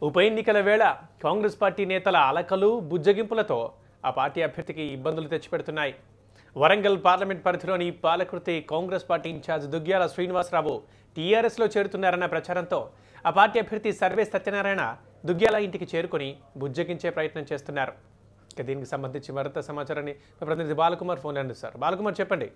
ఉప ఎన్నికల వేళ కాంగ్రెస్ పార్టీ నేతల అలకలు బుజ్జగింపులతో ఆ పార్టీ అభ్యర్థికి ఇబ్బందులు తెచ్చిపెడుతున్నాయి. వరంగల్ పార్లమెంట్ పరిధిలోని పాలకుర్తి కాంగ్రెస్ పార్టీ ఇన్ఛార్జ్ దుగ్గ్యాల శ్రీనివాసరావు టీఆర్ఎస్లో చేరుతున్నారన్న ప్రచారంతో ఆ పార్టీ అభ్యర్థి సర్వే సత్యనారాయణ దుగ్గ్యాల ఇంటికి చేరుకొని బుజ్జగించే ప్రయత్నం చేస్తున్నారు. దీనికి సంబంధించి మరింత సమాచారాన్ని ప్రతినిధి బాలకుమార్ ఫోన్లో అందిస్తారు. బాలకుమార్, చెప్పండి.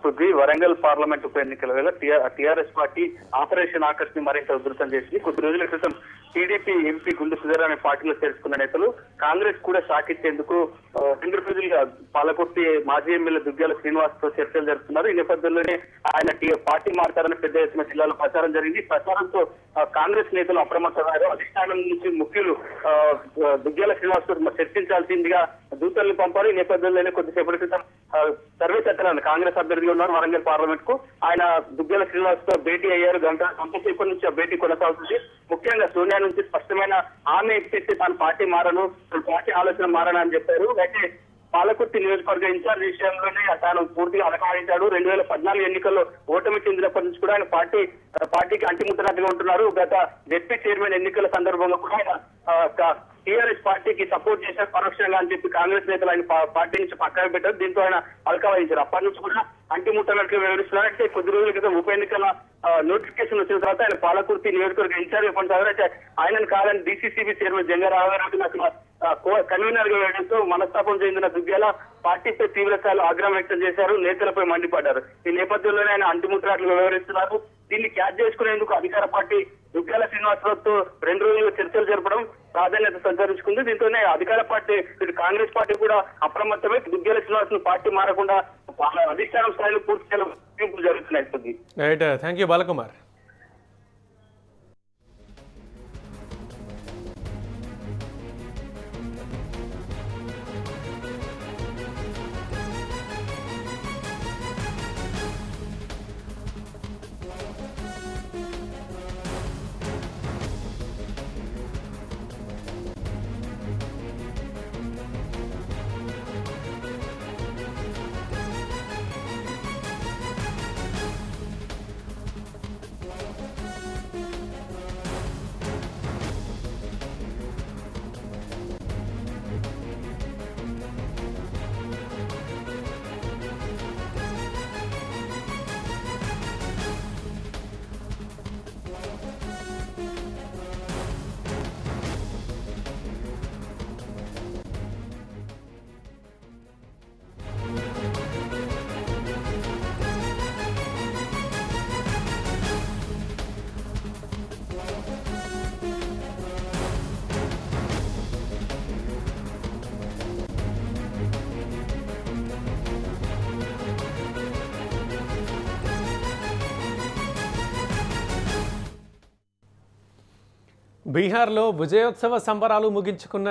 పృథ్వీ, వరంగల్ పార్లమెంట్ ఉప ఎన్నికల వేళ టీఆర్ఎస్ పార్టీ ఆపరేషన్ ఆకర్ష్ ని మరింత ఉధృతం చేసింది. కొద్ది రోజుల క్రితం టీడీపీ ఎంపీ గుండు సుధీర్ అనే పార్టీలో చేర్చుకున్న నేతలు కాంగ్రెస్ కూడా షాక్ ఇచ్చేందుకు 2 రోజులుగా పాలకుర్తి మాజీ ఎమ్మెల్యే దుగ్గ్యాల శ్రీనివాస్ తో చర్చలు జరుపుతున్నారు. ఈ నేపథ్యంలోనే ఆయన పార్టీ మారతారని పెద్ద ఎత్తున జిల్లాలో ప్రచారం జరిగింది. ప్రచారంతో కాంగ్రెస్ నేతలు అప్రమత్తమయ్యారు. అధిష్టానం నుంచి ముఖ్యులు దుగ్గ్యాల శ్రీనివాస్ తో చర్చించాల్సిందిగా దూతల్ని పంపారు. ఈ నేపథ్యంలోనే కొద్దిసేపటి క్రితం సర్వే సత్యనారాయణ కాంగ్రెస్ అభ్యర్థిగా ఉన్నారు వరంగల్ పార్లమెంట్ కు. ఆయన దుగ్గ్యాల శ్రీనివాస్ తో భేటీ అయ్యారు. గంటసేపటి నుంచి ఆ భేటీ కొనసాగుతుంది. ముఖ్యంగా సోనియా నుంచి స్పష్టమైన హామీ ఇప్పిస్తే తాను పార్టీ మారను, పార్టీ ఆలోచన మారను అని చెప్పారు. అయితే పాలకుర్తి నియోజకవర్గ ఇన్ఛార్జ్ విషయంలోనే తాను పూర్తిగా అలకాడించాడు. 2014 ఎన్నికల్లో ఓటమి చెందినప్పటి నుంచి కూడా ఆయన పార్టీకి అంటిముట్టనట్టుగా ఉంటున్నారు. గత డిప్యూటీ చైర్మన్ ఎన్నికల సందర్భంగా కూడా ఆయన టీఆర్ఎస్ పార్టీకి సపోర్ట్ చేశారు పరోక్షంగా అని చెప్పి కాంగ్రెస్ నేతలు ఆయన పార్టీ నుంచి పక్కన పెట్టారు. దీంతో ఆయన అలకాయించారు. అప్పటి నుంచి కూడా అంటిముట్టనట్టుగా వివరిస్తున్నారు. అయితే కొద్ది రోజుల క్రితం ఉప ఎన్నికల నోటిఫికేషన్ వచ్చిన తర్వాత ఆయన పాలకుర్తి నియోజకవర్గ ఇన్ఛార్జ్ కొనసాగారు. అయితే ఆయనను కాదని డీసీసీబీ చైర్మన్ జంగారావు కన్వీనర్ గా వేయడంతో మనస్తాపం చెందిన దుగ్గ్యాల పార్టీపై తీవ్రస్థాయిలో ఆగ్రహం వ్యక్తం చేశారు. నేతలపై మండిపడ్డారు. ఈ నేపథ్యంలోనే ఆయన అంటిముట్టనట్లు వివరిస్తున్నారు. దీన్ని క్యాచ్ చేసుకునేందుకు అధికార పార్టీ దుగ్గ్యాల శ్రీనివాసరావుతో 2 రోజులు చర్చలు జరపడం ప్రాధాన్యత సంతరించుకుంది. దీంతోనే అధికార పార్టీ కాంగ్రెస్ పార్టీ కూడా అప్రమత్తమై దుగ్గ్యాల శ్రీనివాస్ పార్టీ మారకుండా అధిష్టానం స్థాయిలో పూర్తి జరుగుతున్నాయి. Thank you Balakumar. బీహార్లో విజయోత్సవ సంబరాలు ముగించుకున్న